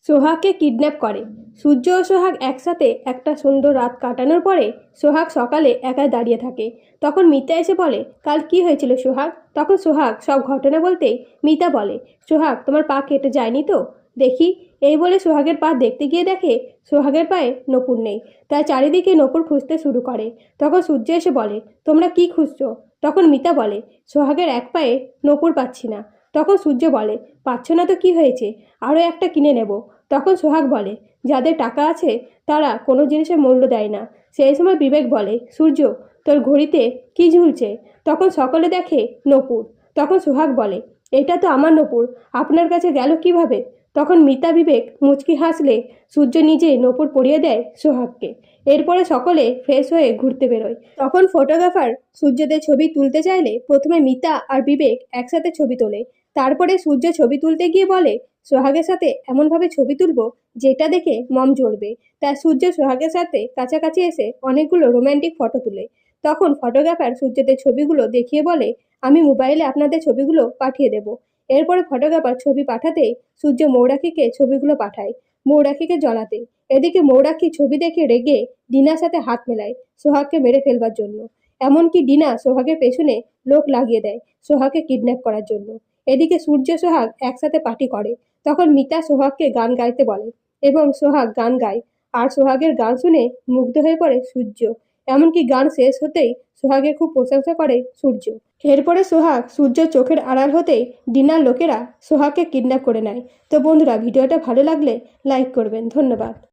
সোহাগকে kidnap করে। সূর্য ও সোহাগ একসাথে একটা সুন্দর রাত কাটানোর পরে সোহাগ সকালে একাই দাঁড়িয়ে থাকে। তখন মিতা এসে বলে, কাল কি হয়েছিল সোহাগ? তখন সোহাগ সব ঘটনা বলতেই মিতা বলে, সোহাগ তোমার পা কেটে যায়নি তো? দেখি। এই বলে সোহাগের পা দেখতে গিয়ে দেখে সোহাগের পায়ে নপুর নেই। তাই চারিদিকে নপুর খুঁজতে শুরু করে। তখন সূর্য এসে বলে, তোমরা কি খুঁজছো? তখন মিতা বলে, সোহাগের এক পায়ে নপুর পাচ্ছি না। তখন সূর্য বলে, পাচ্ছ না তো কি হয়েছে, আরও একটা কিনে নেব। তখন সোহাগ বলে, যাদের টাকা আছে তারা কোনো জিনিসের মূল্য দেয় না। সেই সময় বিবেক বলে, সূর্য তোর ঘড়িতে কি ঝুলছে? তখন সকলে দেখে নপুর। তখন সোহাগ বলে, এটা তো আমার নপুর, আপনার কাছে গেল কিভাবে? তখন মিতা বিবেক মুচকি হাসলে সূর্য নিজেই নপুর পরিয়ে দেয় সোহাগকে। এরপরে সকলে ফ্রেশ হয়ে ঘুরতে বেরোয়। তখন ফটোগ্রাফার সূর্যদের ছবি তুলতে চাইলে প্রথমে মিতা আর বিবেক একসাথে ছবি তোলে। তারপরে সূর্য ছবি তুলতে গিয়ে বলে, সোহাগের সাথে এমনভাবে ছবি তুলবো যেটা দেখে মম জ্বলবে। তাই সূর্য সোহাগের সাথে কাছাকাছি এসে অনেকগুলো রোম্যান্টিক ফটো তুলে। তখন ফটোগ্রাফার সূর্যদের ছবিগুলো দেখিয়ে বলে, আমি মোবাইলে আপনাদের ছবিগুলো পাঠিয়ে দেব। এরপরে ফটোগ্রাফার ছবি পাঠাতেই সূর্য মৌরাখিকে ছবিগুলো পাঠায় মৌরাখিকে জ্বলাতে। এদিকে মৌরাখি ছবি দেখে রেগে ডিনার সাথে হাত মেলায় সোহাগকে মেরে ফেলবার জন্য। এমনকি ডিনা সোহাগের পেছনে লোক লাগিয়ে দেয় সোহাগকে কিডন্যাপ করার জন্য। এদিকে সূর্য সোহাগ একসাথে পার্টি করে। তখন মিতা সোহাগকে গান গাইতে বলে এবং সোহাগ গান গায়। আর সোহাগের গান শুনে মুগ্ধ হয়ে পড়ে সূর্য। এমনকি গান শেষ হতেই সোহাগের খুব প্রশংসা করে সূর্য। এরপরে সোহাগ সূর্যের চোখের আড়াল হতেই ডিনার লোকেরা সোহাগকে কিডন্যাপ করে নেয়। তো বন্ধুরা, ভিডিওটা ভালো লাগলে লাইক করবেন। ধন্যবাদ।